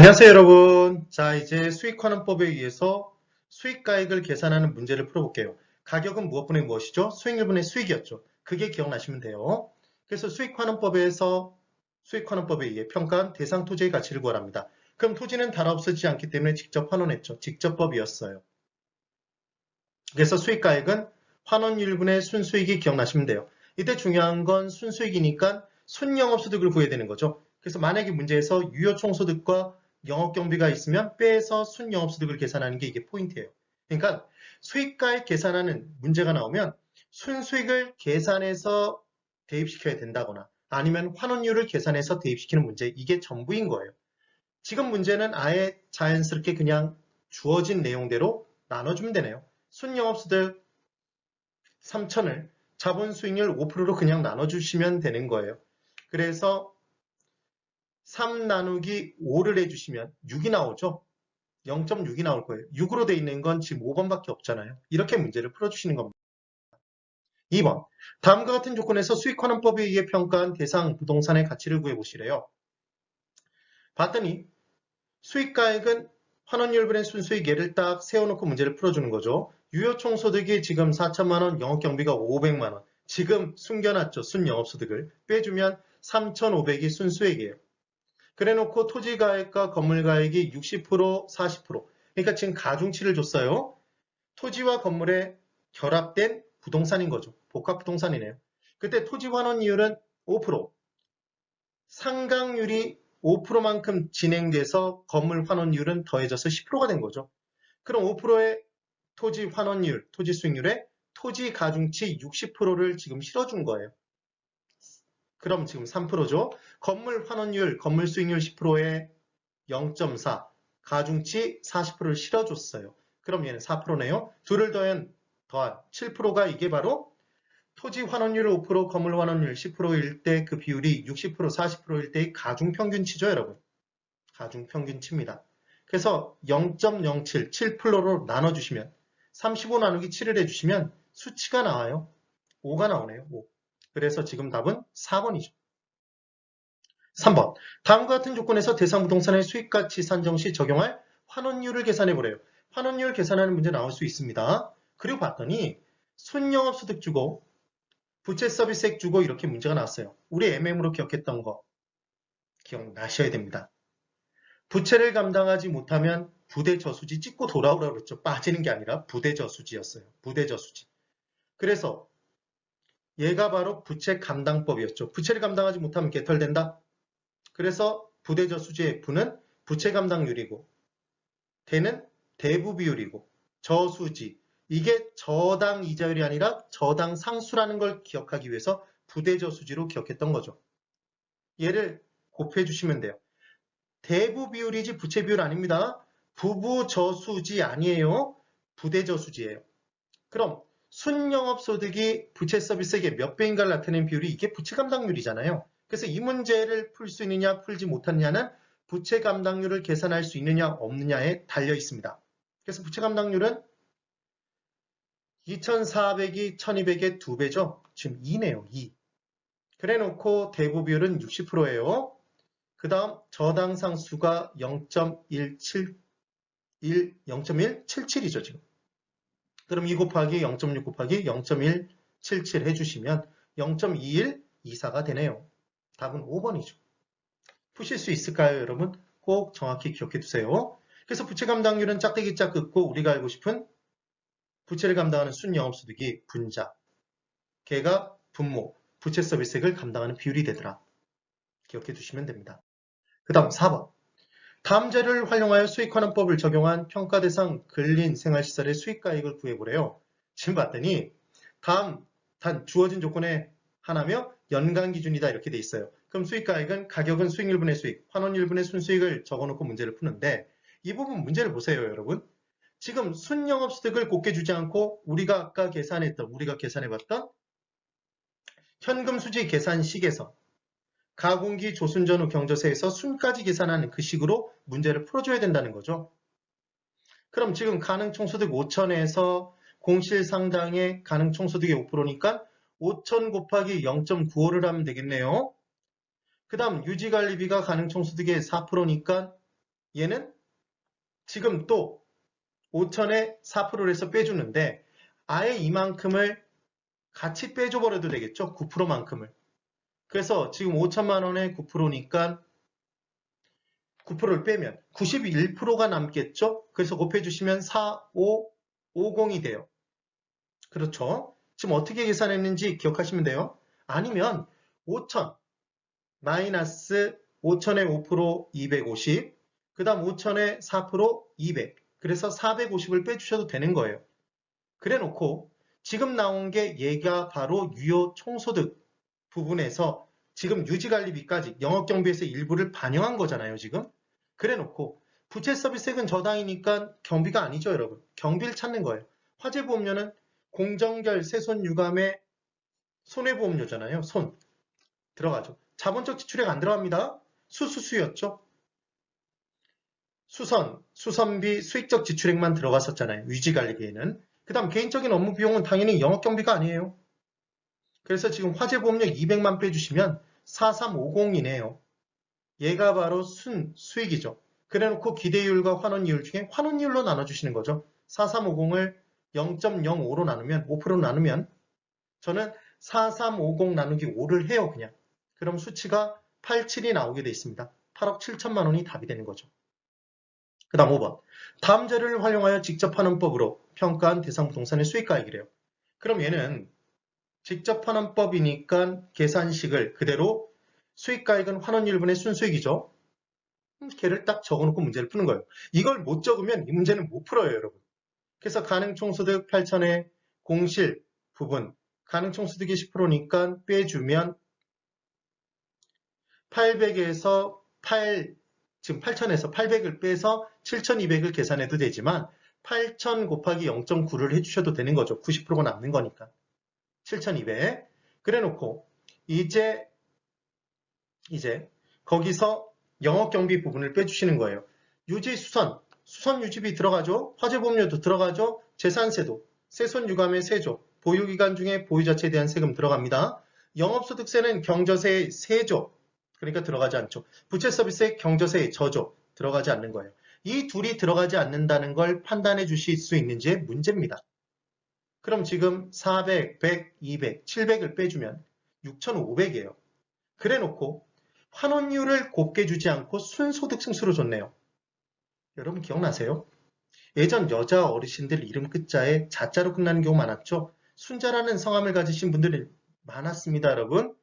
안녕하세요, 여러분. 자, 이제 수익환원법에 의해서 수익가액을 계산하는 문제를 풀어볼게요. 가격은 무엇분의 무엇이죠? 수익률분의 수익이었죠. 그게 기억나시면 돼요. 그래서 수익환원법에 의해 평가한 대상 토지의 가치를 구하랍니다. 그럼 토지는 달아 없어지지 않기 때문에 직접 환원했죠. 직접법이었어요. 그래서 수익가액은 환원율분의 순수익이 기억나시면 돼요. 이때 중요한 건 순수익이니까 순영업소득을 구해야 되는 거죠. 그래서 만약에 문제에서 유효총소득과 영업경비가 있으면 빼서 순영업소득을 계산하는 게 이게 포인트예요. 그러니까 수익가액 계산하는 문제가 나오면 순수익을 계산해서 대입시켜야 된다거나 아니면 환원율을 계산해서 대입시키는 문제, 이게 전부인 거예요. 지금 문제는 아예 자연스럽게 그냥 주어진 내용대로 나눠주면 되네요. 순영업소득 3천을 자본 수익률 5%로 그냥 나눠주시면 되는 거예요. 그래서 3 나누기 5를 해주시면 6이 나오죠. 0.6이 나올 거예요. 6으로 돼 있는 건 지금 5번밖에 없잖아요. 이렇게 문제를 풀어주시는 겁니다. 2번. 다음과 같은 조건에서 수익환원법에 의해 평가한 대상 부동산의 가치를 구해보시래요. 봤더니 수익가액은 환원율분의 순수익 예를 딱 세워놓고 문제를 풀어주는 거죠. 유효총소득이 지금 4천만 원, 영업경비가 500만 원. 지금 숨겨놨죠. 순영업소득을. 빼주면 3,500이 순수익이에요. 그래놓고 토지가액과 건물가액이 60%, 40%. 그러니까 지금 가중치를 줬어요. 토지와 건물에 결합된 부동산인 거죠. 복합부동산이네요. 그때 토지 환원이율은 5%. 상각률이 5%만큼 진행돼서 건물 환원율은 더해져서 10%가 된 거죠. 그럼 5%의 토지 환원율, 토지 수익률에 토지 가중치 60%를 지금 실어준 거예요. 그럼 지금 3%죠. 건물 환원율, 건물 수익률 10%에 0.4, 가중치 40%를 실어줬어요. 그럼 얘는 4%네요. 둘을 더한 7%가 이게 바로 토지 환원율 5%, 건물 환원율 10%일 때 그 비율이 60%, 40%일 때의 가중평균치죠, 여러분. 가중평균치입니다. 그래서 0.07, 7%로 나눠주시면 35 나누기 7을 해주시면 수치가 나와요. 5가 나오네요. 5. 그래서 지금 답은 4번이죠. 3번. 다음과 같은 조건에서 대상 부동산의 수익가치 산정 시 적용할 환원율을 계산해보래요. 환원율 계산하는 문제 나올 수 있습니다. 그리고 봤더니 순영업소득 주고 부채 서비스액 주고 이렇게 문제가 나왔어요. 우리 MM으로 기억했던 거 기억나셔야 됩니다. 부채를 감당하지 못하면 부대저수지 찍고 돌아오라고 그랬죠. 빠지는 게 아니라 부대저수지였어요. 부대저수지. 그래서 얘가 바로 부채 감당법이었죠. 부채를 감당하지 못하면 개털된다. 그래서 부대저수지의 부는 부채 감당률이고 대는 대부 비율이고 저수지 이게 저당 이자율이 아니라 저당 상수라는 걸 기억하기 위해서 부대저수지로 기억했던 거죠. 얘를 곱해 주시면 돼요. 대부 비율이지 부채 비율 아닙니다. 부부 저수지 아니에요. 부대저수지예요. 그럼 순영업소득이 부채 서비스액의 몇 배인가를 나타내는 비율이 이게 부채 감당률이잖아요. 그래서 이 문제를 풀 수 있느냐 풀지 못하느냐는 부채 감당률을 계산할 수 있느냐 없느냐에 달려 있습니다. 그래서 부채 감당률은 2,400이 1,200의 2배죠. 지금 2네요. 2. 그래 놓고 대부 비율은 60%예요. 그 다음 저당 상수가 0.177이죠. 지금. 그럼 2 곱하기 0.6 곱하기 0.177 해주시면 0.2124가 되네요. 답은 5번이죠. 푸실 수 있을까요, 여러분? 꼭 정확히 기억해 두세요. 그래서 부채 감당률은 짝대기 짝 긋고 우리가 알고 싶은 부채를 감당하는 순영업소득이 분자, 걔가 분모, 부채 서비스액을 감당하는 비율이 되더라. 기억해 두시면 됩니다. 그 다음 4번. 다음 자료를 활용하여 수익환원법을 적용한 평가 대상 근린 생활시설의 수익가액을 구해보래요. 지금 봤더니 다음 단 주어진 조건에 하나며 연간 기준이다 이렇게 돼 있어요. 그럼 수익가액은 가격은 수익률분의 수익, 환원율분의 순수익을 적어놓고 문제를 푸는데 이 부분 문제를 보세요, 여러분. 지금 순영업소득을 곱게 주지 않고 우리가 아까 계산해봤던 현금 수지 계산식에서 가공기 조순 전후 경조세에서 순까지 계산하는 그 식으로 문제를 풀어줘야 된다는 거죠. 그럼 지금 가능총소득 5천에서 공실상당의 가능총소득이 5%니까 5천 곱하기 0.95를 하면 되겠네요. 그 다음 유지관리비가 가능총소득의 4%니까 얘는 지금 또 5천에 4%를 해서 빼주는데 아예 이만큼을 같이 빼줘버려도 되겠죠. 9%만큼을. 그래서 지금 5천만 원에 9%니까 9%를 빼면 91%가 남겠죠. 그래서 곱해주시면 4550이 돼요. 그렇죠. 지금 어떻게 계산했는지 기억하시면 돼요. 아니면 5천 마이너스 5천에 5% 250, 그 다음 5천에 4% 200. 그래서 450을 빼주셔도 되는 거예요. 그래 놓고 지금 나온 게 얘가 바로 유효 총소득 부분에서 지금 유지관리비까지 영업경비에서 일부를 반영한 거잖아요, 지금. 그래 놓고 부채 서비스액은 저당이니까 경비가 아니죠, 여러분. 경비를 찾는 거예요. 화재보험료는 공정결, 세손, 유감의 손해보험료잖아요. 손. 들어가죠. 자본적 지출액 안 들어갑니다. 수수수였죠. 수선, 수선비, 수익적 지출액만 들어갔었잖아요. 유지관리비에는. 그 다음 개인적인 업무 비용은 당연히 영업경비가 아니에요. 그래서 지금 화재보험료 200만 빼주시면 4350이네요. 얘가 바로 수익이죠. 그래놓고 기대이율과 환원이율 중에 환원이율로 나눠주시는 거죠. 4350을 0.05로 나누면 5% 나누면 저는 4350 나누기 5를 해요. 그냥. 그럼 수치가 87이 나오게 돼 있습니다. 8억 7천만 원이 답이 되는 거죠. 그 다음 5번. 다음 자료를 활용하여 직접 환원법으로 평가한 대상 부동산의 수익가액이래요. 그럼 얘는 직접 환원법이니까 계산식을 그대로 수익가액은 환원율분의 순수익이죠. 걔를 딱 적어놓고 문제를 푸는 거예요. 이걸 못 적으면 이 문제는 못 풀어요, 여러분. 그래서 가능총소득 8천에 공실 부분, 가능총소득이 10%니까 빼주면 800에서 지금 8천에서 800을 빼서 7,200을 계산해도 되지만 8,000 곱하기 0.9를 해주셔도 되는 거죠. 90%가 남는 거니까. 7,200. 그래 놓고 이제 거기서 영업경비 부분을 빼주시는 거예요. 유지 수선 유지비 들어가죠. 화재보험료도 들어가죠. 재산세도, 세손유감의 세조, 보유기간 중에 보유자체에 대한 세금 들어갑니다. 영업소득세는 경저세의 세조, 그러니까 들어가지 않죠. 부채서비스의 경저세의 저조, 들어가지 않는 거예요. 이 둘이 들어가지 않는다는 걸 판단해 주실 수 있는지의 문제입니다. 그럼 지금 400, 100, 200, 700을 빼주면 6,500이에요. 그래 놓고 환원율을 곱게 주지 않고 순소득 승수로 줬네요. 여러분 기억나세요? 예전 여자 어르신들 이름 끝자에 자자로 끝나는 경우 많았죠? 순자라는 성함을 가지신 분들이 많았습니다, 여러분.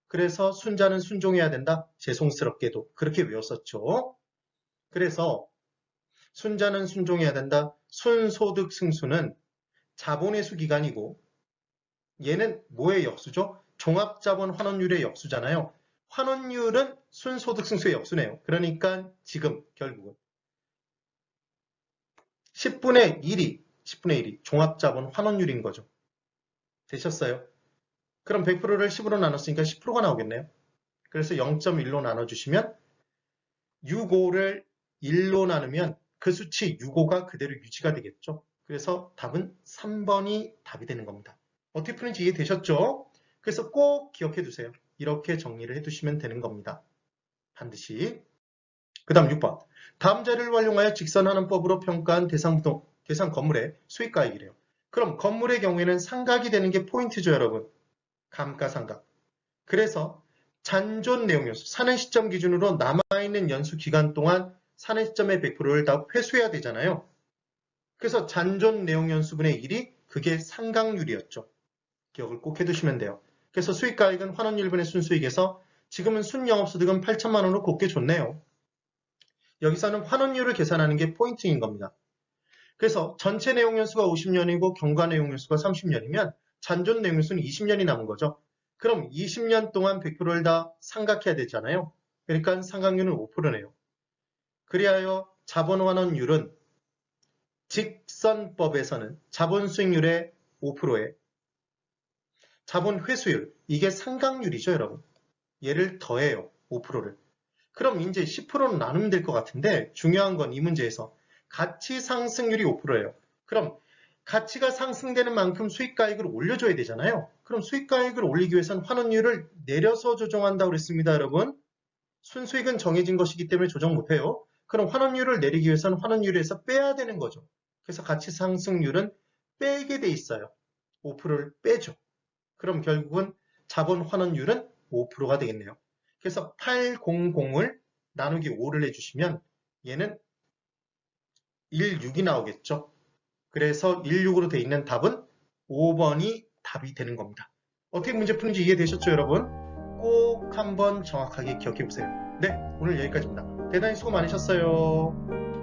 그래서 순자는 순종해야 된다? 죄송스럽게도 그렇게 외웠었죠. 그래서 순자는 순종해야 된다. 순소득 승수는 자본의 수기간이고 얘는 뭐의 역수죠? 종합자본 환원율의 역수잖아요. 환원율은 순소득 승수의 역수네요. 그러니까 지금 결국은 10분의 1이 종합자본 환원율인 거죠. 되셨어요? 그럼 100%를 10으로 나눴으니까 10%가 나오겠네요. 그래서 0.1로 나눠주시면 6,5를 1로 나누면 그 수치 6,5가 그대로 유지가 되겠죠. 그래서 답은 3번이 답이 되는 겁니다. 어떻게 푸는지 이해되셨죠? 그래서 꼭 기억해 두세요. 이렇게 정리를 해두시면 되는 겁니다. 반드시. 그 다음 6번. 다음 자료를 활용하여 직선환원법으로 평가한 대상 건물의 수익가액이래요. 그럼 건물의 경우에는 상각이 되는 게 포인트죠, 여러분. 감가상각. 그래서 잔존 내용연수, 사는 시점 기준으로 남아있는 연수 기간 동안 사는 시점의 100%를 다 회수해야 되잖아요. 그래서 잔존 내용연수분의 1이 그게 상각률이었죠. 기억을 꼭 해두시면 돼요. 그래서 수익가액은 환원율분의 순수익에서 지금은 순영업소득은 8천만 원으로 곱게 줬네요. 여기서는 환원율을 계산하는 게 포인트인 겁니다. 그래서 전체 내용연수가 50년이고 경과 내용연수가 30년이면 잔존 내용연수는 20년이 남은 거죠. 그럼 20년 동안 100%를 다 상각해야 되잖아요. 그러니까 상각률은 5%네요. 그리하여 자본환원율은 직선법에서는 자본수익률의 5%에 자본회수율, 이게 상각률이죠, 여러분. 얘를 더해요, 5%를. 그럼 이제 10%로 나누면 될 것 같은데 중요한 건 이 문제에서 가치 상승률이 5%예요. 그럼 가치가 상승되는 만큼 수익가액을 올려줘야 되잖아요. 그럼 수익가액을 올리기 위해서는 환원율을 내려서 조정한다고 그랬습니다, 여러분. 순수익은 정해진 것이기 때문에 조정 못해요. 그럼 환원율을 내리기 위해서는 환원율에서 빼야 되는 거죠. 그래서 가치 상승률은 빼게 돼 있어요. 5%를 빼죠. 그럼 결국은 자본 환원율은 5%가 되겠네요. 그래서 800을 나누기 5를 해주시면 얘는 16이 나오겠죠. 그래서 16으로 되어 있는 답은 5번이 답이 되는 겁니다. 어떻게 문제 푸는지 이해되셨죠, 여러분? 꼭 한번 정확하게 기억해 보세요. 네, 오늘 여기까지입니다. 대단히 수고 많으셨어요.